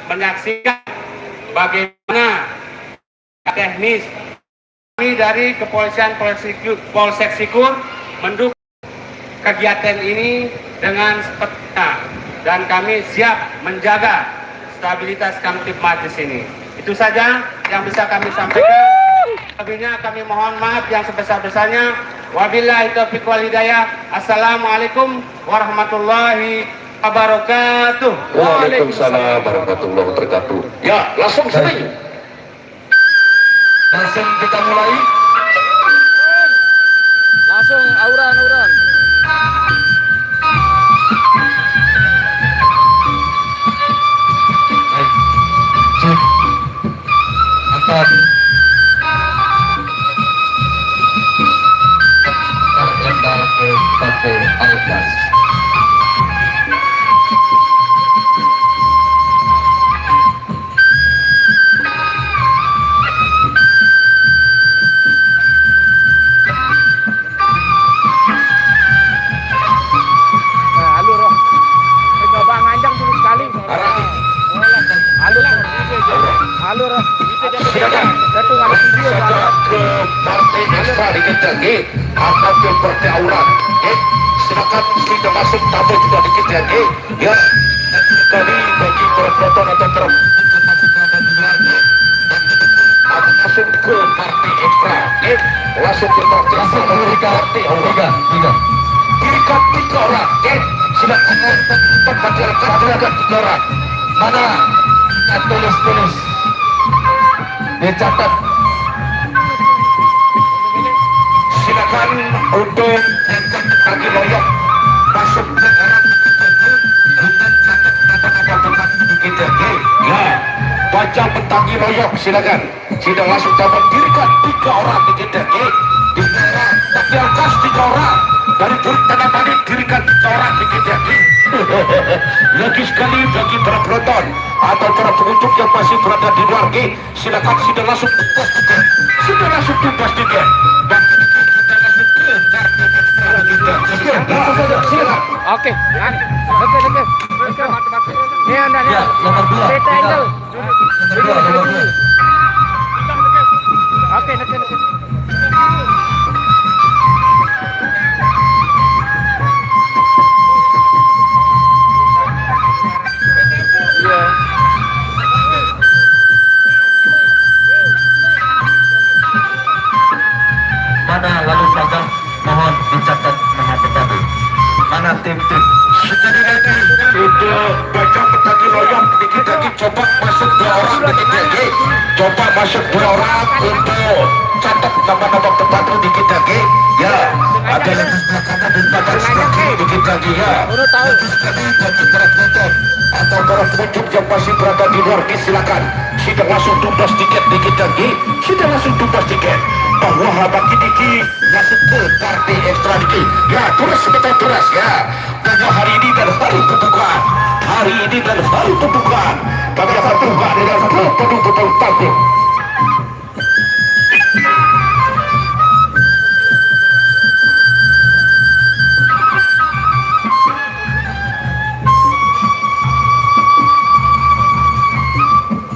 menyaksikan bagaimana teknis kami dari Kepolisian Polsek Sikur mendukung kegiatan ini dengan sepenuhnya, dan kami siap menjaga stabilitas Kamtibmas ini. Itu saja yang bisa kami sampaikan. Lebihnya kami mohon maaf yang sebesar-besarnya. Wabillahi taufiq wal hidayah. Assalamualaikum warahmatullahi wabarakatuh. Waalaikumsalam warahmatullahi wabarakatuh. Ya, langsung sini. Langsung kita mulai. Langsung auran. Baik. Cek. Angkat. Lempar ke partai Alkas. Akan ke partai aurat. Silakan sudah masuk tamu juga dikit ya. Ya, kali bagi para penonton atau terus langsung ke partai ekstra. Langsung ke partai aurat. Dirikan 3 orang. Silakan silakan 3 orang. Mana? Tulis. Dicatat. Silakan untuk bagi loyok masuk ke arah kita. Ya, baca petagi loyok silakan. Sudah langsung dapat dirikan 3 orang di kita. Di daerah Taki Alkas 3 orang. Dari Turut Tanah Balik dirikan 3 orang di kita. Lagi sekali bagi para penonton atau para pengunjung yang masih berada di luar, silakan sudah langsung tugas tiket. Oke. Ini anda ya, nomor 2. Beta Angel. Oke, Mana lalu pelanggan mohon dicatat nama petani. Mana tim-tim sekali lagi untuk baca petani loyok dikit lagi coba masuk 2 orang dikit lagi. Coba masuk 2 orang untuk catat nama-nama petani dikit lagi. Ya, ada yang di sebelah kanan dan bagian sebelah kiri dikit lagi ya. Sekali bagi para penonton atau para pengunjung yang masih berada di luar, silakan sudah langsung tumbas tiket dikit lagi. Sudah langsung tumbas tiket bahwa habang ini masuk ke partai ekstra dikit. Ya, terus ya. Bahwa hari ini dan hari pembukaan. Kami akan buka dengan penuh tampil.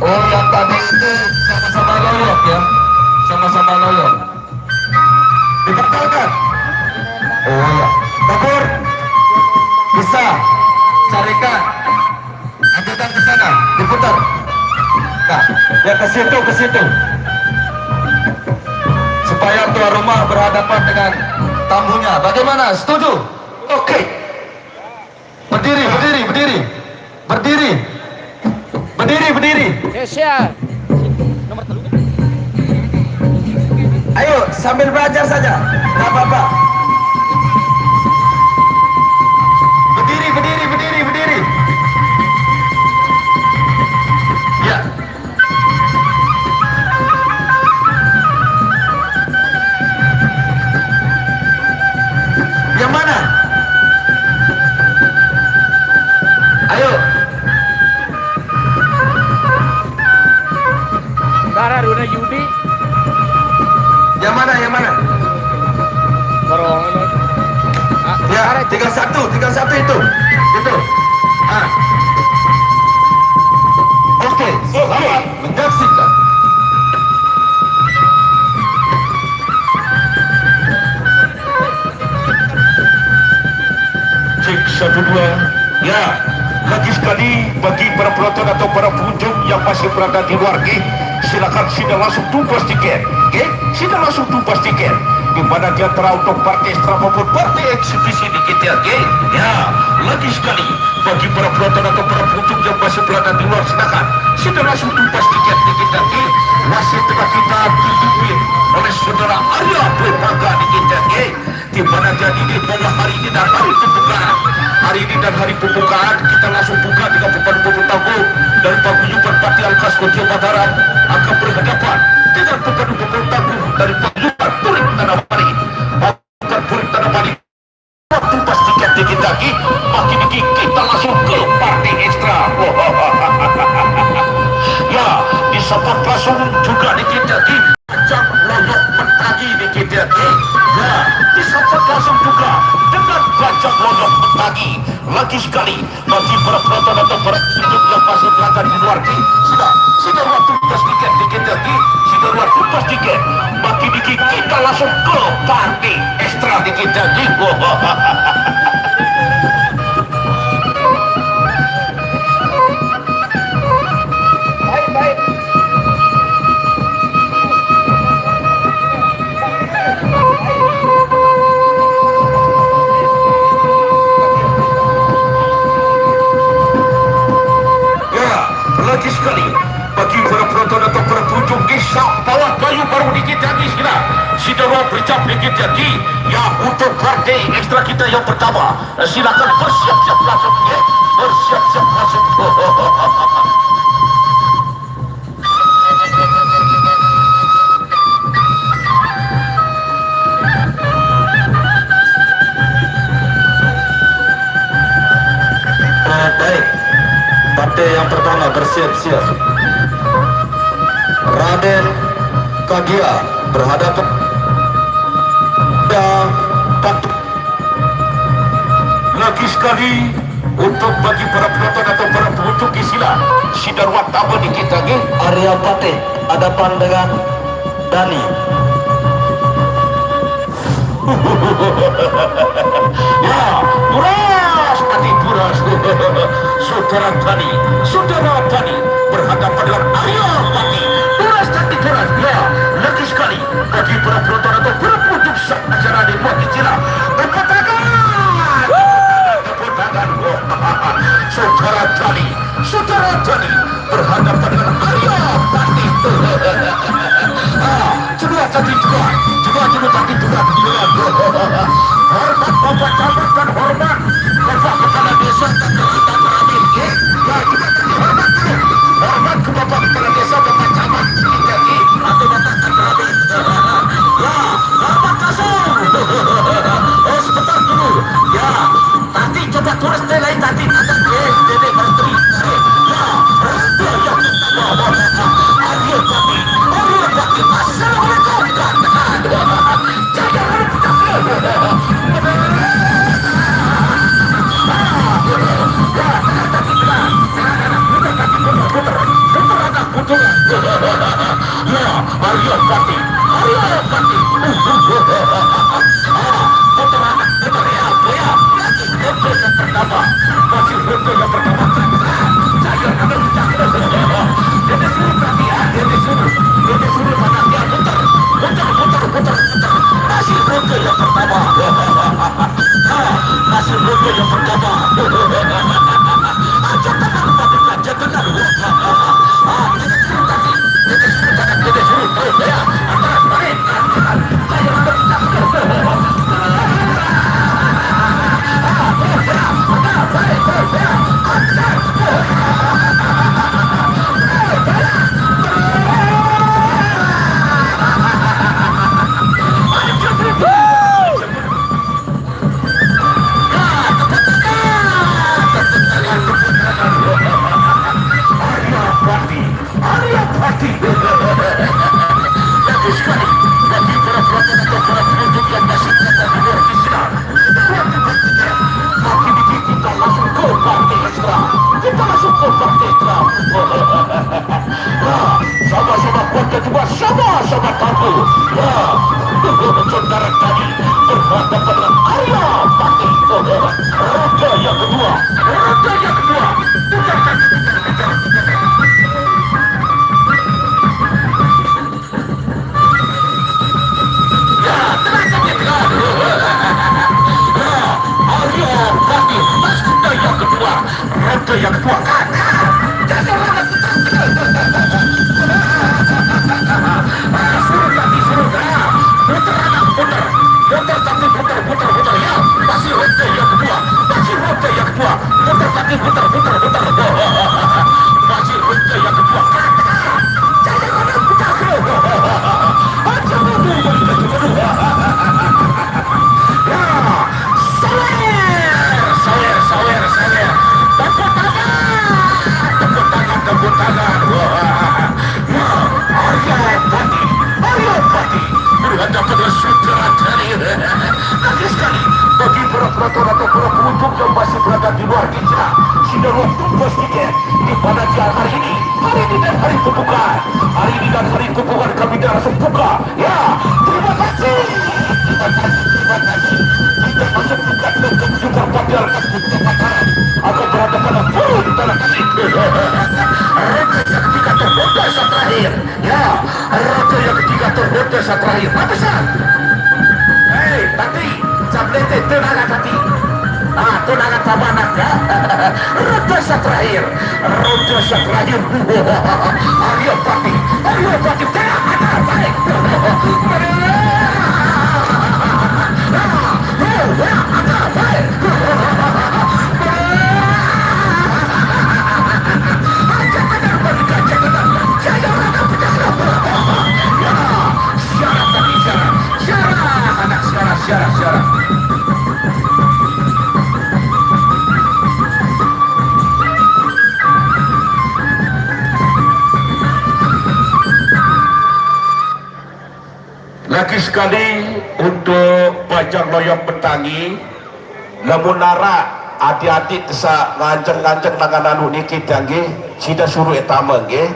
Oh, yang tadi itu sama-sama loyok ya. Sama-sama loyok. Dipertahankan. Oh ya. Bakur. Bisa carikan. Ambilkan ke sana. Diputar. Nah, ya ke situ. Supaya tuan rumah berhadapan dengan tamunya. Bagaimana? Setuju? Oke. Berdiri. Siap. Ayo sambil belajar saja, tak apa-apa. Berdiri. Ya. Yang mana? Ayo. Bara Runa Yudi. Yang mana? Borong ini. Ya, 31 itu. Ah. penonton atau para pengunjung yang masih berada di luar gate, silakan sudah langsung tumpas tiket. Oke, sudah langsung tumpas tiket. Di mana di antara untuk partai ekstra maupun partai eksibisi di kita, oke? Ya, lagi sekali bagi para penonton atau para pengunjung yang masih berada di luar, silakan sudah langsung tumpas tiket di kita, oke? Masih telah kita dipimpin oleh saudara Arya Blemangga di kita, oke? Di mana jadi di pada hari ini dan hari pembukaan. Hari ini dan hari pembukaan kita langsung buka dengan beban tangguh dari paguyuban Partai Al-Kasko Jawa Barat akan berhadapan dengan beban tangguh dari paguyuban Purik Tanamali. Bukan Purik Tanamali. Waktu pas tiket dikit lagi, makin dikit kita langsung ke partai ekstra. Ya, disambut langsung juga dikit lagi. Macam loyok mentagi dikit lagi. Ya, disambut langsung juga dengan bajak loyok mentagi. Lagi sekali bagi para penonton atau para pengunjung yang masih berada di luar ini, sudah waktu pas tiket dikit lagi, sudah waktu pas tiket. Makin dikit kita langsung ke partai ekstra dikit lagi. Baik. Lagi sekali bagi para penonton atau para pengunjung kisah bawah kayu baru dikit lagi sudah berjam dikit lagi ya untuk partai ekstra kita yang pertama. Silakan bersiap-siap langsung ya, bersiap-siap langsung. Baik, partai yang pertama bersiap-siap. Raden Kagia berhadapan lagi sekali untuk bagi para penonton atau para pengunjung sila Sidarwat tamu di kita lagi. Arya Pate hadapan dengan Dani. Ya, puras tadi puras. Saudara Dani berhadapan dengan Arya Pati. Puras tadi puras. Ya, lagi sekali bagi para penonton atau para pengunjung acara di Mokicila. Tepuk tangan. Saudara Dani berhadapan dengan Arya Pati. Kedua tadi dua tadi dua. Hormat Bapak Camat dan hormat Bapak Kepala Desa dan kita terakhir. Ya, kita tadi hormat dulu. Hormat ke Bapak Kepala Desa, Bapak Camat, jadi atau Bapak terakhir. Ya, Bapak Kasong. Sebentar dulu. Ya, tadi coba tulis lain tadi ada Dede Menteri. Ya, Raja yang pertama. Arya Pati. Assalamualaikum. Arya Pati. Masih foto yang pertama. Dede suruh perhatian, Dede suruh mana dia putar. Masih foto yang pertama. Masih foto yang pertama. Jangan Dede suruh ya. Arya Pati berhadapan dengan saudara dari lagi sekali bagi para penonton atau para pengunjung yang masih berada di luar Gijra sudah waktu bos tiket di pada siang hari ini dan hari pembukaan kami dah langsung buka ya. Terima kasih kita masuk buka dan juga pada kesempatan akan berada pada puluh di tanah kasih raja yang ketiga terhoda saat terakhir ya. Raja yang ketiga terhoda saat terakhir apa pesan hei tadi sablete tenaga tadi tenaga tabanak ya. Raja saat terakhir Arya Pati tengah ada baik ada baik syarat. Lagi sekali untuk Bajang Loyong Bentangi lamun nara adik-adik tesa nganceng-nganceng nangan niki tangge sida suruh etama nggih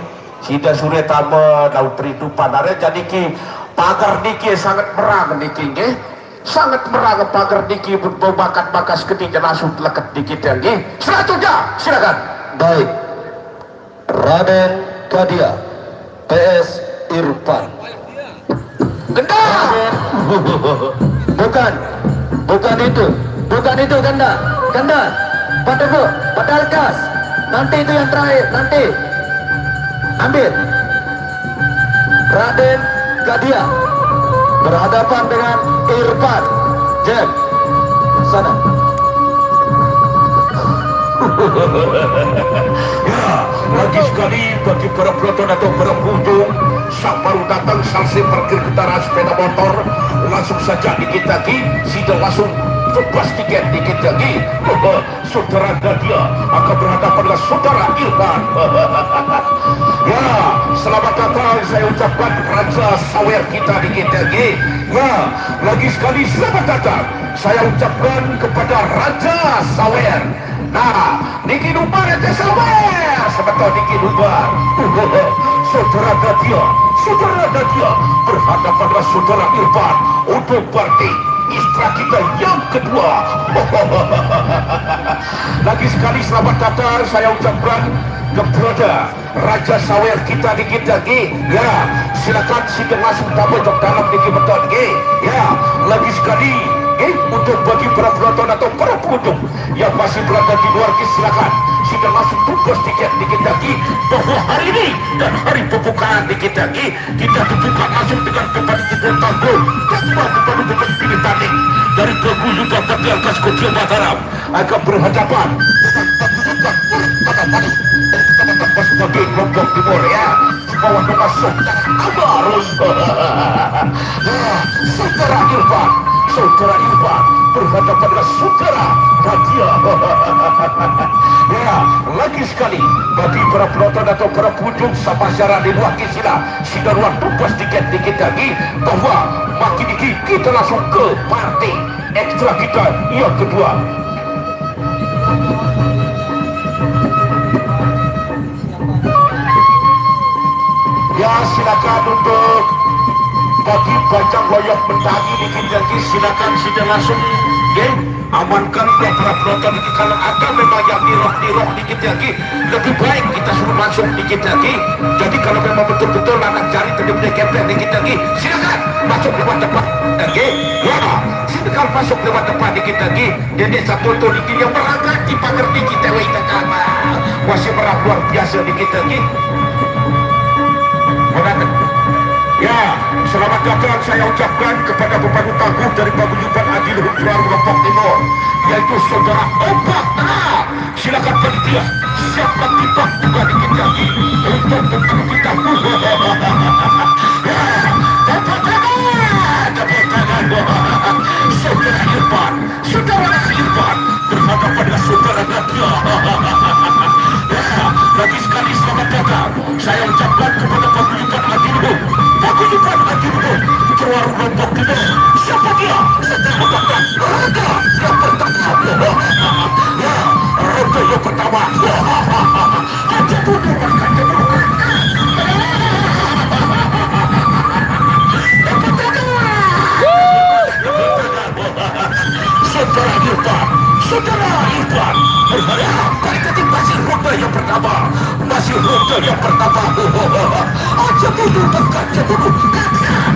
sida suruh etama lautri tu panare jadi ki pagar niki sangat merang niki nggih sangat merang pagar niki berbakat bakas ketika langsung leket niki tangge selanjutnya silakan. Baik, Raden Kadia PS Irfan. Gendang Bukan itu ganda pada lekas nanti itu yang terakhir nanti ambil. Raden Kadia berhadapan dengan Irfan Jem sana. Ya, lagi sekali bagi para penonton atau para pengunjung saat baru datang salsi parkir kendaraan sepeda motor langsung saja dikit lagi sudah langsung bebas tiket dikit lagi saudara Nadia akan berhadapan dengan saudara Irfan. Ya, selamat datang saya ucapkan Raja Sawer kita dikit lagi ya. Lagi sekali selamat datang saya ucapkan kepada Raja Sawer. Nah, niki nubar itu Sawer sebetul niki nubar. Saudara Nadia berhadapan dengan saudara Irfan untuk parti istra kita yang kedua. Lagi sekali selamat datang saya ucapkan kepada Raja Sawer kita dikit lagi ya. Silakan sikat masuk tabel untuk dalam dikit betul lagi ya. Lagi sekali untuk bagi para penonton atau para pengunjung yang masih berada di luar silakan sudah masuk tugas tiket dikit lagi bahwa hari ini dan hari pembukaan dikit lagi kita dibuka masuk dengan kompetisi tanggul ketua bukan pilih tanding dari juga bagi Alkas Kecil Mataram akan berhadapan dengan paguyuban pada tadi dari kecamatan sebagai Lombok Timur ya bawah masuk Abarus. Saudara Irfan berhadapan dengan saudara Nadia. Ya, lagi sekali bagi para penonton atau para pengunjung sama secara di luar kisila sudah ruang tugas tiket dikit lagi bahwa makin dikit kita langsung ke party ekstra kita yang kedua. Ya, silakan untuk bagi Bajang Loyong Bentangi dikit lagi silakan sudah langsung amankan para penonton ini kalau ada memang yang dirok dikit lagi lebih baik kita suruh langsung dikit lagi. Jadi kalau memang betul-betul anak cari terdepan kempen dikit lagi silakan masuk lewat depan lagi ya. Silakan masuk lewat depan dikit lagi. Jadi satu dikit yang berangkat di pagar dikit lagi masih merah luar biasa dikit lagi. Ya, selamat datang saya ucapkan kepada pembantu tangguh dari paguyuban Adil Hujrar Lombok Timur yaitu saudara Opak. Silakan panitia siapkan timbang juga dikit lagi untuk pembantu kita. Ya, tepuk tangan saudara Irfan berhadapan dengan saudara Nadia. Ya, lagi sekali selamat datang Saya ucapkan kepada paguyuban Adilbo keluar kelompok kita. Siapa dia? Sedang apakah Raga yang pertama? Ya, Raga yang pertama. Aja bunuh mereka. Saudara Irfan berharap mereka masih rute yang pertama. Masih rute yang pertama. Aja bunuh mereka.